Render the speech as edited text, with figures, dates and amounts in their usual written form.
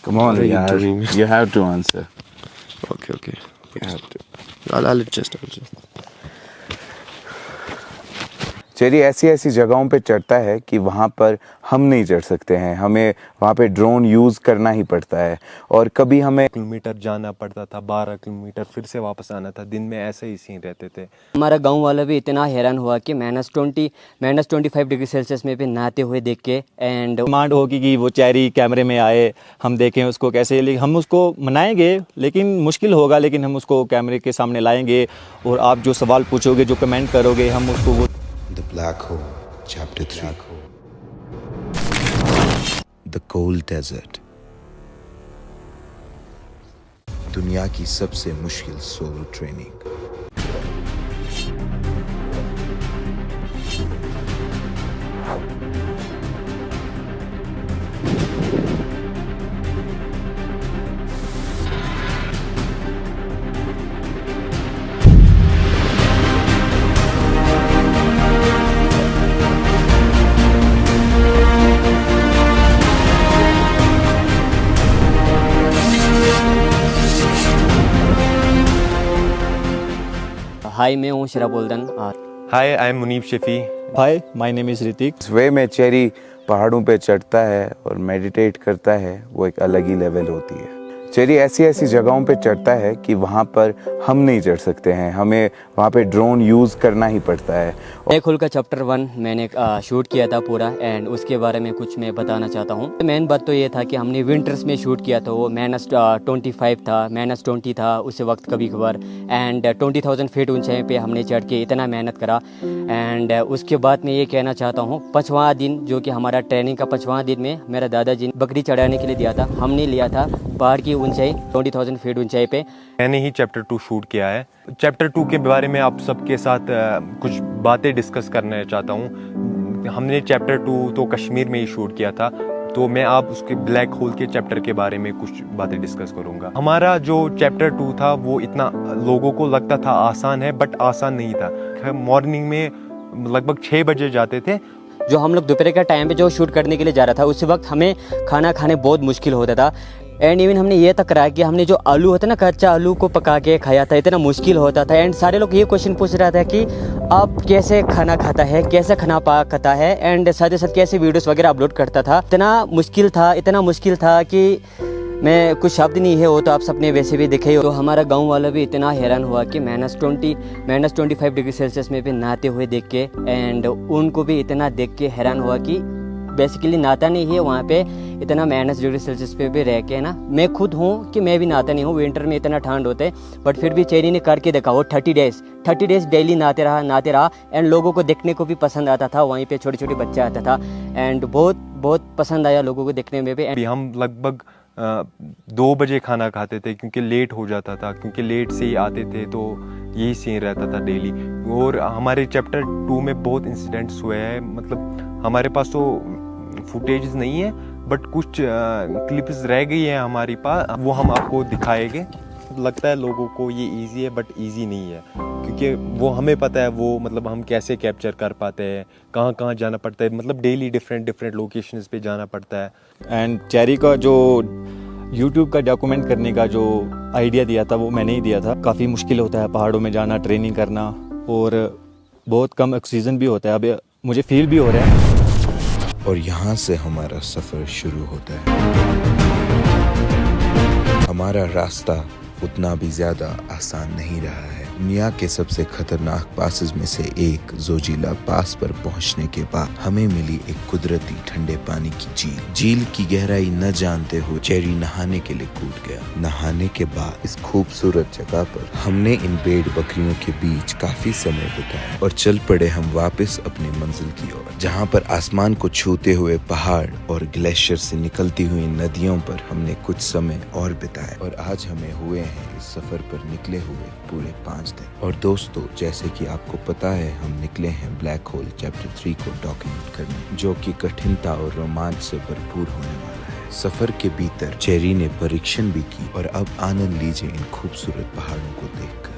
Come on, What are you yaar. doing? You have to answer. Okay. You have to. I'll adjust. Cherry ऐसी ऐसी जगहों पे चढ़ता है कि वहाँ पर हम नहीं चढ़ सकते हैं, हमें वहाँ पे ड्रोन यूज़ करना ही पड़ता है और कभी हमें किलोमीटर जाना पड़ता था, 12 किलोमीटर फिर से वापस आना था। दिन में ऐसे ही सीन रहते थे। हमारा गांव वाला भी इतना हैरान हुआ कि -25 डिग्री सेल्सियस में भी नहाते हुए देख के एंड डिमांड होगी कि वो चेरी कैमरे में आए, हम देखें उसको कैसे, हम उसको मनाएंगे लेकिन मुश्किल होगा, लेकिन हम उसको कैमरे के सामने लाएंगे और आप जो सवाल पूछोगे, जो कमेंट करोगे, हम उसको वो The Black Hole, Chapter 3. The Cold Desert. दुनिया की सबसे मुश्किल सोलो ट्रेनिंग। हाय, मैं हूँ Shira Boldan. Hi, I am Munib Shafi. Hi, my name is Hrithik. इस वे में चेरी पहाड़ों पे चढ़ता है और मेडिटेट करता है, वो एक अलग ही लेवल होती है। चेरी ऐसी ऐसी जगहों पे चढ़ता है कि वहाँ पर हम नहीं चढ़ सकते हैं, हमें वहाँ पे ड्रोन यूज़ करना ही पड़ता है। ब्लैक होल का चैप्टर 1 मैंने शूट किया था पूरा एंड उसके बारे में कुछ मैं बताना चाहता हूँ। मेन बात तो ये था कि हमने विंटर्स में शूट किया था, वो -25 था, -20 था उस वक्त कभी कभार एंड 20,000 फीट ऊंचाई पे हमने चढ़ के इतना मेहनत करा। एंड उसके बाद मैं ये कहना चाहता हूँ, 5वां दिन जो कि हमारा ट्रेनिंग का 5वां दिन में मेरा दादाजी ने बकरी चढ़ाने के लिए दिया था, हमने लिया था पहाड़ की ऊंचाई 20,000 फीट ऊंचाई पे। मैंने ही चैप्टर 2 शूट किया है। चैप्टर 2 के बारे में आप सबके साथ कुछ बातें डिस्कस करना चाहता हूँ। हमने चैप्टर 2 तो कश्मीर में ही शूट किया था, तो मैं आप उसके ब्लैक होल के चैप्टर के बारे में कुछ बातें डिस्कस करूँगा। हमारा जो चैप्टर 2 था वो इतना लोगों को लगता था आसान है, बट आसान नहीं था। मॉर्निंग में लगभग 6 बजे जाते थे। जो हम लोग दोपहर का टाइम पे जो शूट करने के लिए जा रहा था, उस वक्त हमें खाना खाने बहुत मुश्किल होता था एंड इवन हमने ये तक करा कि हमने जो आलू होता ना, कच्चा आलू को पका के खाया था, इतना मुश्किल होता था। एंड सारे लोग ये क्वेश्चन पूछ रहा था कि आप कैसे खाना खाता है, कैसे खाना पकाता है एंड साथ ही साथ कैसे वीडियोस वगैरह अपलोड करता था। इतना मुश्किल था कि मैं कुछ शब्द नहीं है, वो तो आप सबने वैसे भी देखे। तो हमारा गांव वाला भी इतना हैरान हुआ कि -25 डिग्री सेल्सियस में भी नहाते हुए देख के एंड उनको भी इतना देख के हैरान हुआ कि बेसिकली नहाता नहीं है वहाँ पे, इतना -डिग्री सेल्सियस पे भी रह के ना। मैं खुद हूँ कि मैं भी नहाता नहीं हूँ, विंटर में इतना ठंड होता है, बट फिर भी चेरी ने करके देखा। वो 30 डेज डेली नहाते रहा एंड लोगों को देखने को भी पसंद आता था। वहीं पे छोटे बच्चे आता था एंड बहुत पसंद आया लोगों को देखने में भी। अभी हम लगभग 2 बजे खाना खाते थे क्योंकि लेट हो जाता था, क्योंकि लेट से ही आते थे, तो यही सीन रहता था डेली। और हमारे चैप्टर 2 में बहुत इंसिडेंट्स हुए हैं, मतलब हमारे पास तो फुटेज नहीं है बट कुछ क्लिप्स रह गई हैं हमारे पास, वो हम आपको दिखाएंगे। लगता है लोगों को ये इजी है, बट इजी नहीं है, क्योंकि वो हमें पता है वो मतलब हम कैसे कैप्चर कर पाते हैं, कहाँ कहाँ जाना पड़ता है, मतलब डेली डिफरेंट लोकेशंस पे जाना पड़ता है। एंड चेरी का जो यूट्यूब का डॉक्यूमेंट करने का जो आइडिया दिया था वो मैंने ही दिया था। काफ़ी मुश्किल होता है पहाड़ों में जाना, ट्रेनिंग करना, और बहुत कम ऑक्सीजन भी होता है। अब मुझे फील भी हो रहा है। और यहाँ से हमारा सफर शुरू होता है। हमारा रास्ता उतना भी ज्यादा आसान नहीं रहा है। दुनिया के सबसे खतरनाक पासेस में से एक जोजिला पास पर पहुंचने के बाद हमें मिली एक कुदरती ठंडे पानी की झील की गहराई न जानते हुए चेरी नहाने के लिए कूद गया। नहाने के बाद इस खूबसूरत जगह पर हमने इन भेड़ बकरियों के बीच काफी समय बिताया और चल पड़े हम वापस अपनी मंजिल की ओर, जहाँ पर आसमान को छूते हुए पहाड़ और ग्लेशियर से निकलती हुई नदियों पर हमने कुछ समय और बिताया। और आज हमें हुए हैं इस सफर पर निकले हुए पूरे 5 दिन। और दोस्तों, जैसे कि आपको पता है, हम निकले हैं ब्लैक होल चैप्टर 3 को डॉक्यूमेंट करने, जो कि कठिनता और रोमांच से भरपूर होने वाला है। सफर के भीतर चेरी ने परीक्षण भी की और अब आनंद लीजिए इन खूबसूरत पहाड़ों को देखकर।